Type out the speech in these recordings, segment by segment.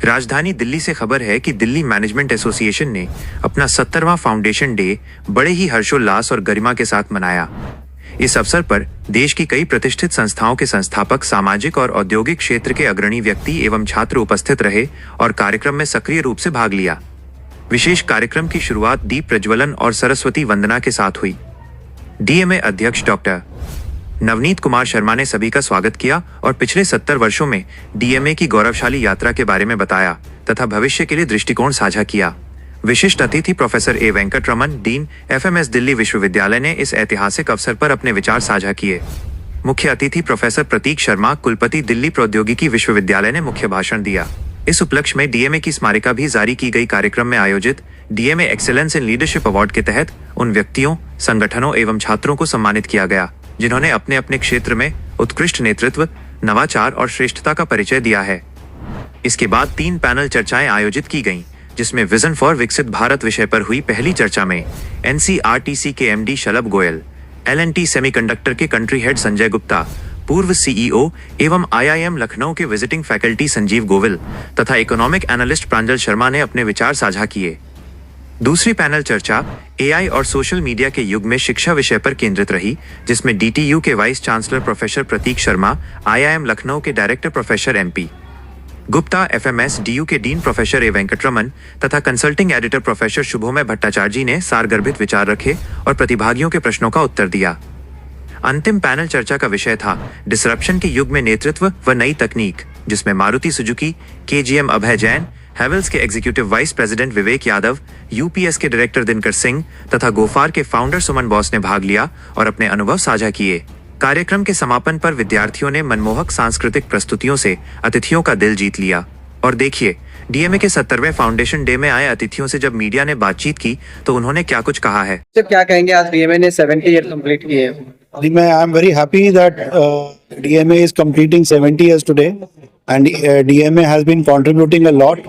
राजधानी दिल्ली से खबर है कि दिल्ली मैनेजमेंट एसोसिएशन ने अपना 70वां फाउंडेशन डे बड़े ही हर्षोल्लास और गरिमा के साथ मनाया। इस अवसर पर देश की कई प्रतिष्ठित संस्थाओं के संस्थापक, सामाजिक और औद्योगिक क्षेत्र के अग्रणी व्यक्ति एवं छात्र उपस्थित रहे और कार्यक्रम में सक्रिय रूप से भाग लिया। विशेष कार्यक्रम की शुरुआत दीप प्रज्वलन और सरस्वती वंदना के साथ हुई। डीएमए अध्यक्ष डॉक्टर नवनीत कुमार शर्मा ने सभी का स्वागत किया और पिछले 70 वर्षों में डीएमए की गौरवशाली यात्रा के बारे में बताया तथा भविष्य के लिए दृष्टिकोण साझा किया। विशिष्ट अतिथि professor A Venkataraman, dean FMS Delhi विश्वविद्यालय ने इस ऐतिहासिक अवसर पर अपने विचार साझा किए। मुख्य अतिथि प्रोफेसर प्रतीक शर्मा, कुलपति दिल्ली प्रौद्योगिकी विश्वविद्यालय ने मुख्य भाषण दिया। इस उपलक्ष्य में डीएमए की स्मारिका भी जारी की गई। कार्यक्रम में आयोजित DMA excellence in leadership award के तहत उन व्यक्तियों, संगठनों एवं छात्रों को सम्मानित किया गया जिन्होंने अपने अपने क्षेत्र में उत्कृष्ट नेतृत्व, नवाचार और श्रेष्ठता का परिचय दिया है। इसके बाद 3 पैनल चर्चाएं आयोजित की गईं, जिसमें विजन फॉर विकसित भारत विषय पर हुई पहली चर्चा में एनसीईआरटी के एमडी शलभ गोयल, एलएनटी सेमीकंडक्टर के कंट्री हेड संजय गुप्ता, पूर्व सीईओ एवं आईआईएम लखनऊ के विजिटिंग फैकल्टी संजीव गोविल तथा इकोनॉमिक एनालिस्ट प्रांजल शर्मा ने अपने विचार साझा किए। दूसरी पैनल चर्चा एआई और सोशल मीडिया के युग में शिक्षा विषय पर केंद्रित रही, जिसमें डीटीयू के वाइस चांसलर प्रोफेसर प्रतीक शर्मा, आईआईएम लखनऊ के director professor MP Gupta, FMS DU के डीन प्रोफेसर ए वेंकटरमन तथा कंसल्टिंग एडिटर प्रोफेसर शुभोमय भट्टाचार्य ने सारगर्भित विचार रखे और प्रतिभागियों के प्रश्नों का उत्तर दिया। अंतिम पैनल चर्चा का विषय था डिसरप्शन के युग में नेतृत्व व नई तकनीक, जिसमें मारुति सुजुकी, केजीएम अभय जैन, हैवेल्स के एग्जीक्यूटिव वाइस प्रेसिडेंट विवेक यादव, यूपीएस के डायरेक्टर दिनकर सिंह तथा गोफार के फाउंडर सुमन बॉस ने भाग लिया और अपने अनुभव साझा किए। कार्यक्रम के समापन पर विद्यार्थियों ने मनमोहक सांस्कृतिक प्रस्तुतियों से अतिथियों का दिल जीत लिया। और देखिए, डीएमए के 70वें फाउंडेशन डे में आए अतिथियों से जब मीडिया ने बातचीत की तो उन्होंने क्या कुछ कहा है। क्या कहेंगे, आज डीएमए ने 70 ईयर कंप्लीट किए हैं। I am very happy that DMA is completing 70 years today, and DMA has been contributing a lot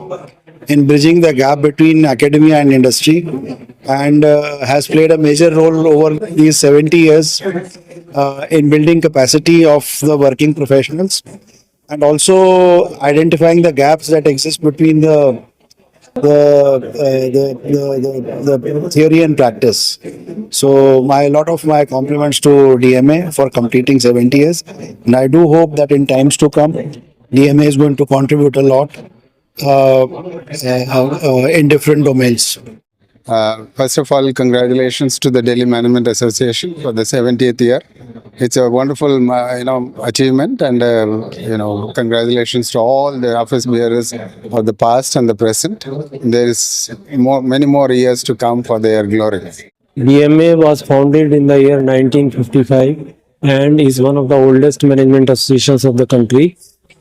in bridging the gap between academia and industry, and has played a major role over these 70 years in building capacity of the working professionals, and also identifying the gaps that exist between the theory and practice. So a lot of my compliments to DMA for completing 70 years, and I do hope that in times to come DMA is going to contribute a lot in different domains. First of all, congratulations to the Delhi Management Association for the 70th year. It's a wonderul, achievement, and congratulations to all the office bearers of the past and the present. There is many more years to come for their glory. DMA was founded in the year 1955 and is one of the oldest management associations of the country.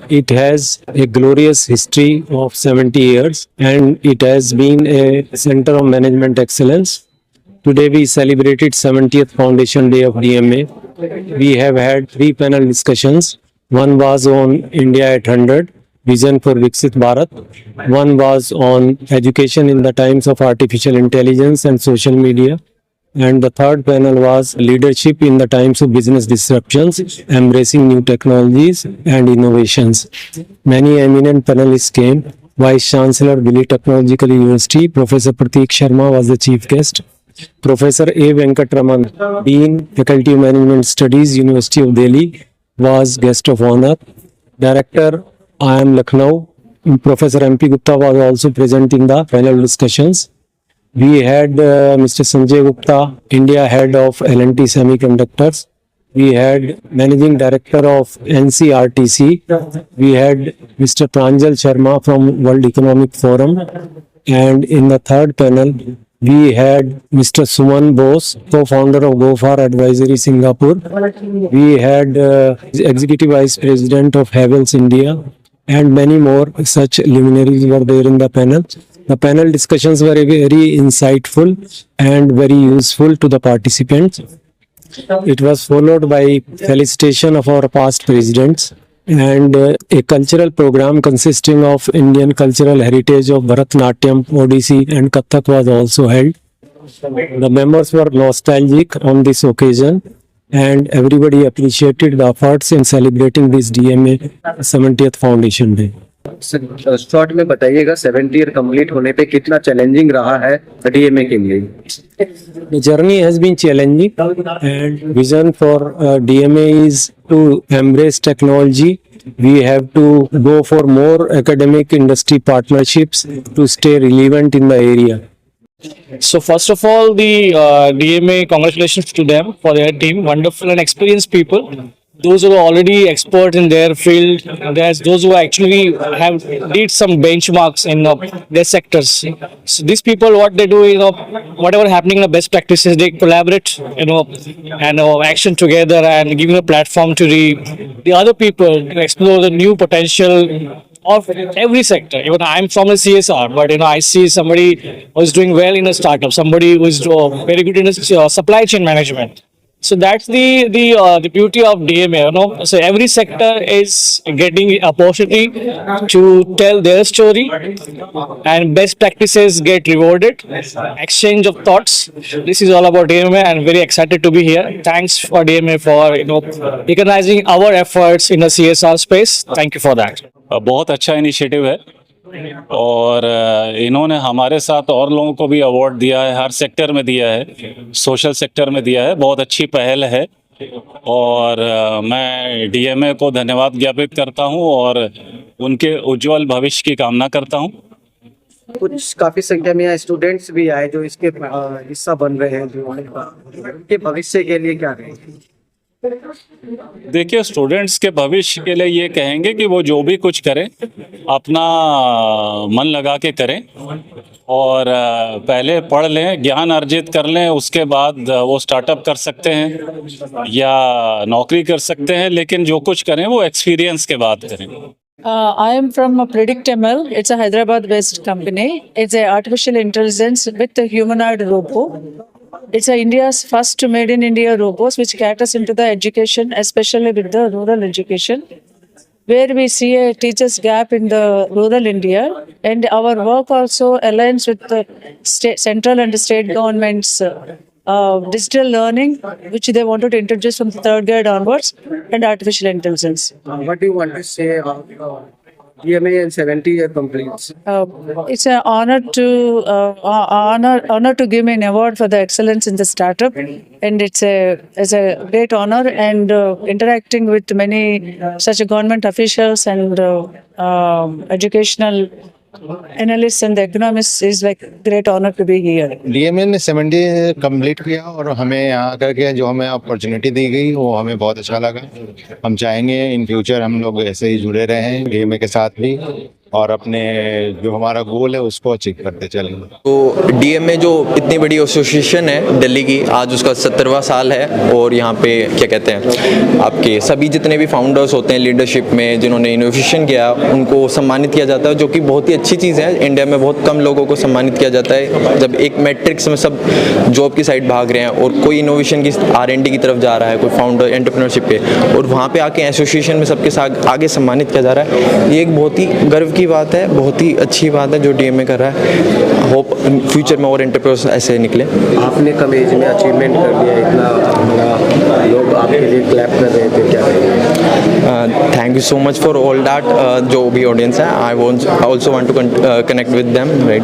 It has a glorious history of 70 years and it has been a center of management excellence. Today we celebrated 70th Foundation Day of DMA. We have had 3 panel discussions. One was on India at 100, Vision for Viksit Bharat. One was on education in the times of artificial intelligence and social media. And the third panel was leadership in the times of business disruptions, embracing new technologies and innovations. Many eminent panelists came. Vice Chancellor, Delhi Technological University, Professor Prateek Sharma was the chief guest. Professor A. Venkataraman, Dean, Faculty of Management Studies, University of Delhi, was guest of honor. Director, IIM Lucknow, Professor M.P. Gupta was also present in the panel discussions. We had Mr. Sanjay Gupta, India Head of L&T Semiconductors. We had Managing Director of NCRTC. We had Mr. Pranjal Sharma from World Economic Forum. And in the third panel, we had Mr. Suman Bose, co-founder of Gofar Advisory Singapore. We had Executive Vice President of Havells India, and many more such luminaries were there in the panel. The panel discussions were very insightful and very useful to the participants. It was followed by felicitation of our past presidents and a cultural program consisting of Indian cultural heritage of Bharatanatyam, Odissi and Kathak was also held. The members were nostalgic on this occasion and everybody appreciated the efforts in celebrating this DMA 70th Foundation Day. Short में बताइएगा 70 year complete होने पे कितना challenging रहा है DMA के लिए। The journey has been challenging, and vision for DMA is to embrace technology. We have to go for more academic industry partnerships to stay relevant in the area. So first of all, the DMA, congratulations to them for their team, wonderful and experienced people. Those who are already expert in their field, there's those who actually have did some benchmarks in their sectors. So these people, what they do, whatever happening in the best practices, they collaborate, and action together and giving a platform to the other people to explore the new potential of every sector. Even I'm from the CSR, but I see somebody who's doing well in a startup, somebody who's very good in supply chain management. So that's the beauty of DMA. So every sector is getting opportunity to tell their story, and best practices get rewarded. Exchange of thoughts. This is all about DMA, and very excited to be here. Thanks for DMA for recognizing our efforts in the CSR space. Thank you for that. बहुत अच्छा initiative है और इन्होंने हमारे साथ और लोगों को भी अवार्ड दिया है, हर सेक्टर में दिया है, सोशल सेक्टर में दिया है। बहुत अच्छी पहल है और मैं डीएमए को धन्यवाद ज्ञापित करता हूं और उनके उज्जवल भविष्य की कामना करता हूं। कुछ काफी संख्या में स्टूडेंट्स भी आए जो इसके हिस्सा बन रहे हैं, जो उनके भविष्य के लिए क्या कहेंगे? देखिए, स्टूडेंट्स के भविष्य के लिए ये कहेंगे कि वो जो भी कुछ करें अपना मन लगा के करें और पहले पढ़ लें, ज्ञान अर्जित कर लें, उसके बाद वो स्टार्टअप कर सकते हैं या नौकरी कर सकते हैं, लेकिन जो कुछ करें वो एक्सपीरियंस के बाद करें। I am from PredictML. It's a Hyderabad-based company. It's a artificial intelligence with a humanoid robot. It's India's first made in India robots which caters into the education, especially with the rural education, where we see a teacher's gap in the rural India, and our work also aligns with the central and state governments digital learning, which they wanted to introduce from the third grade onwards, and artificial intelligence. What do you want to say of DMA and 70 year completes? It's an honor to give me an award for the excellence in the startup, and it's a great honor, and interacting with many such government officials and educational analysts and the economists is like great honor to be here. DMA ने 70 complete किया और हमें यहाँ आकर के जो हमें opportunity दी गई वो हमें बहुत अच्छा लगा। हम चाहेंगे इन फ्यूचर हम लोग ऐसे ही जुड़े रहें डीएमए के साथ भी और अपने जो हमारा गोल है उसको अचीव करते चलेंगे। तो डीएमए जो इतनी बड़ी एसोसिएशन है दिल्ली की, आज उसका 70वां साल है और यहाँ पे क्या कहते हैं आपके सभी जितने भी फाउंडर्स होते हैं लीडरशिप में जिन्होंने इनोवेशन किया उनको सम्मानित किया जाता है, जो कि बहुत ही अच्छी चीज़ है। इंडिया में बहुत कम लोगों को सम्मानित किया जाता है जब एक मैट्रिक्स में सब जॉब की साइड भाग रहे हैं और कोई इनोवेशन की R&D की तरफ जा रहा है, कोई फाउंडर एंटरप्रेन्योरशिप पे, और वहाँ पे आके एसोसिएशन में सबके साथ आगे सम्मानित किया जा रहा है। ये एक बहुत ही गर्व की बात है, बहुत ही अच्छी बात है जो डीएमए कर रहा है। होप फ्यूचर में और एंटरप्रेन्योर्स ऐसे निकले। आपने कम एज में अचीवमेंट कर लिया, इतना बड़ा लोग आपके लिए क्लैप कर रहे थे, क्या कहेंगे? Thank you so much for all that. जो भी ऑडियंस है, I also want to connect with them, right.